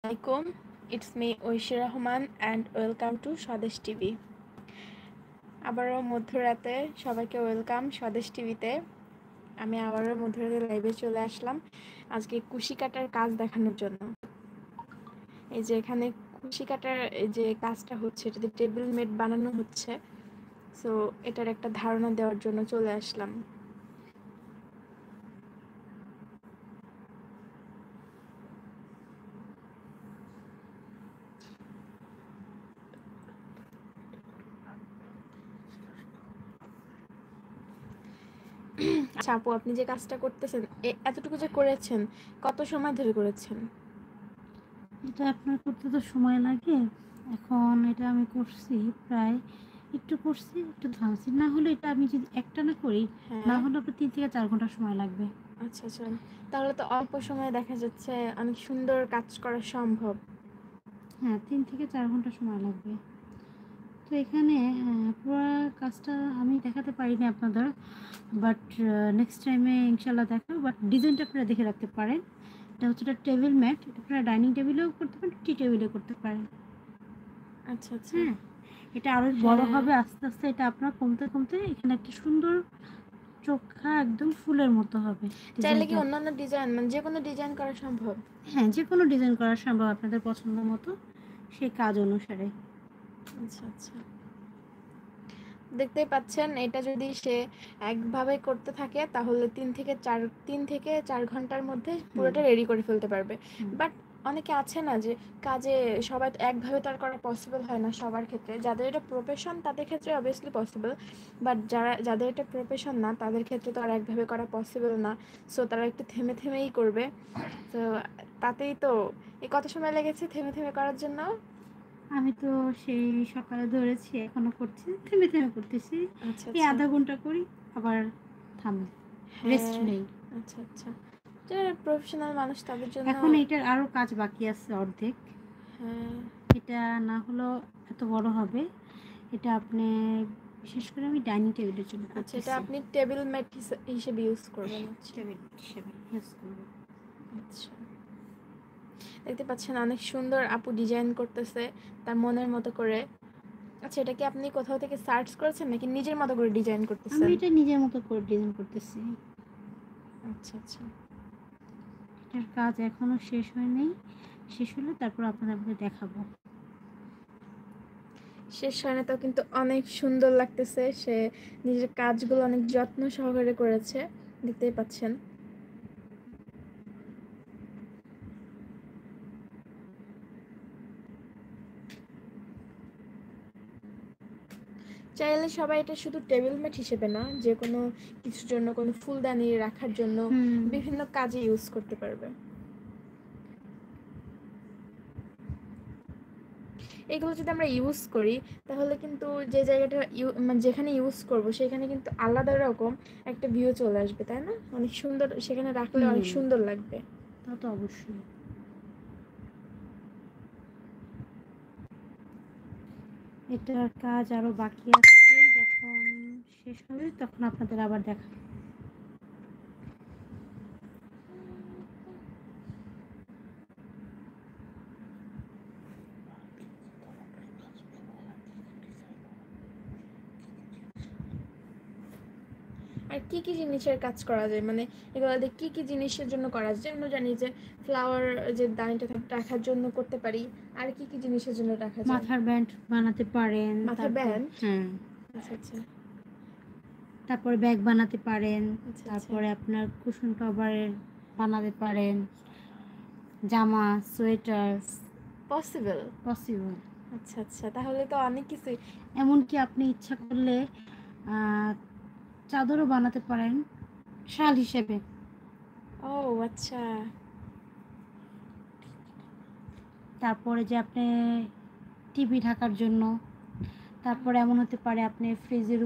আসসালামাইকুম, it's me Oishi Rahman and welcome to Swadesh TV. আবারও মধ্যরাতে সবাইকে ওয়েলকাম স্বদেশ টিভিতে। আমি আবারও মধ্যরাতে লাইভে চলে আসলাম আজকে কুশি কাটার কাজ দেখানোর জন্য। এই যে এখানে কুশি কাটার যে কাজটা হচ্ছে, এটাতে টেবিল ম্যাট বানানো হচ্ছে। সো এটার একটা ধারণা দেওয়ার জন্য চলে আসলাম। আচ্ছা আপু, আপনি যে কাজটা করতেছেন, এতটুকু যে করেছেন, কত সময় ধরে করেছেন? এটা আপনার করতে তো সময় লাগে। এখন এটা আমি করছি প্রায় একটু থামছি। না হলে এটা আমি যদি একটানা করি, না হ্যাঁ, হলে আপনার 3 থেকে 4 ঘন্টা সময় লাগবে। আচ্ছা আচ্ছা, তাহলে তো অল্প সময়ে দেখা যাচ্ছে অনেক সুন্দর কাজ করা সম্ভব। হ্যাঁ, 3 থেকে 4 ঘন্টা সময় লাগবে। তো এখানে পুরো কাজটা আমি দেখাতে পারিনি আপনাদের, বাট নেক্সট টাইমে ইনশাল্লাহ দেখাবো। বাট ডিজাইনটা আপনারা দেখে রাখতে পারেন। এটা হচ্ছে একটা টেবিল ম্যাট, আপনারা ডাইনিং টেবিলেও করতে পারেন, টি টেবিলেও করতে পারেন। আচ্ছা আচ্ছা। হ্যাঁ, এটা আরো বড় হ্যাঁ, হবে আস্তে আস্তে। এটা আপনার কমতে কমতে এখানে একটা সুন্দর চোখা একদম ফুলের মতো হবে চাইলে কি ডিজাইনটা। অন্যান্য ডিজাইন, মানে যে কোনো ডিজাইন করা সম্ভব? হ্যাঁ, যে কোনো ডিজাইন করা সম্ভব আপনাদের পছন্দ মতো, সেই কাজ অনুসারে। আচ্ছা আচ্ছা, দেখতেই পাচ্ছেন এটা যদি সে একভাবে করতে থাকে তাহলে 3 থেকে 4 ঘন্টার মধ্যে পুরোটা রেডি করে ফেলতে পারবে। বাট অনেকে আছে না যে কাজে সবাই তো একভাবে তো আর করা পসিবল হয় না সবার ক্ষেত্রে। যাদের এটা প্রফেশন তাদের ক্ষেত্রে অবভিয়াসলি পসিবল, বাট যাদের এটা প্রফেশন না তাদের ক্ষেত্রে তো আর একভাবে করা পসিবল না। সো তারা একটু থেমে থেমেই করবে। তো তাতেই তো এই কত সময় লেগেছে থেমে থেমে করার জন্য? আমি তো সেই সকালে ধরেছি, এখনো করছি, থেমে থেমে করতেছি। আচ্ছা এই আচ্ছা। আধা ঘন্টা করি, আবার থামি, রেস্ট হ্যাঁ, নেই। আচ্ছা আচ্ছা, যারা প্রফেশনাল মানুষ তাদের জন্য। এখন এটার আরো কাজ বাকি আছে অর্ধেক। হ্যাঁ, এটা না হলেও এত বড় হবে। এটা আপনি, বিশেষ করে আমি ডাইনিং টেবিলের জন্য আচ্ছা, এটা করতেছি। আপনি টেবিল ম্যাট হিসেবে ইউজ করবেন? আচ্ছা টেবিল হিসেবে ইউজ করব। আচ্ছা, দেখতে পাচ্ছেন অনেক সুন্দর আপু ডিজাইন করতেছে তার মনের মতো করে। আচ্ছা, এটা কি আপনি কোথাও থেকে সার্চ করেছেন নাকি নিজের মতো করে ডিজাইন আমি করতেছেন? এটা নিজের মতো করে ডিজাইন করতেছি। আচ্ছা আচ্ছা, এটার কাজ এখনো শেষ হয়নি। শেষ হলে তারপর আপনাদের দেখাবো। শেষ হয় না তো কিন্তু অনেক সুন্দর লাগতেছে। সে নিজের কাজগুলো অনেক যত্ন সহকারে করেছে, দেখতেই পাচ্ছেন। চাইলে সবাই এটা শুধু টেবিল ম্যাট হিসেবে না, যে কোনো কিছুর জন্য, কোনো ফুলদানি রাখার জন্য, বিভিন্ন কাজে ইউজ করতে পারবে। এগুলো যদি আমরা ইউজ করি তাহলে কিন্তু যে জায়গাটা মানে যেখানে ইউজ করব সেখানে কিন্তু আলাদা রকম একটা ভিউ চলে আসবে, তাই না? অনেক সুন্দর, সেখানে রাখলে অনেক সুন্দর লাগবে। তা তো অবশ্যই। এটার কাজ আরো বাকি আছে। যখন শেষ হবে তখন আপনাদের আবার দেখা। আর কি কি জিনিসের কাজ করা যায়, মানে এগুলো দিয়ে কি কি জিনিসের জন্য করা যায়? আমরা জানি যে ফ্লাওয়ার, যে দানিটা রাখার জন্য করতে পারি। আর কি কি জিনিসের জন্য রাখা যায়? মাথার ব্যান্ড বানাতে পারেন, মাথার তারপর ব্যান্ড? হ্যাঁ, আচ্ছা আচ্ছা তারপরে ব্যাগ বানাতে পারেন, আচ্ছা আচ্ছা, তারপরে আপনার কুশন কভারের বানাতে পারেন, জামা, সোয়েটার, পসিবল। পসিবল। আচ্ছা আচ্ছা, তাহলে তো অনেক কিছু। এমনকি আপনি ইচ্ছা করলে চাদরও বানাতে পারেন শাল হিসেবে। ও আচ্ছা, তারপরে যে আপনি টিভি ঢাকার জন্য, তারপরে এমন হতে পারে আপনি ফ্রিজের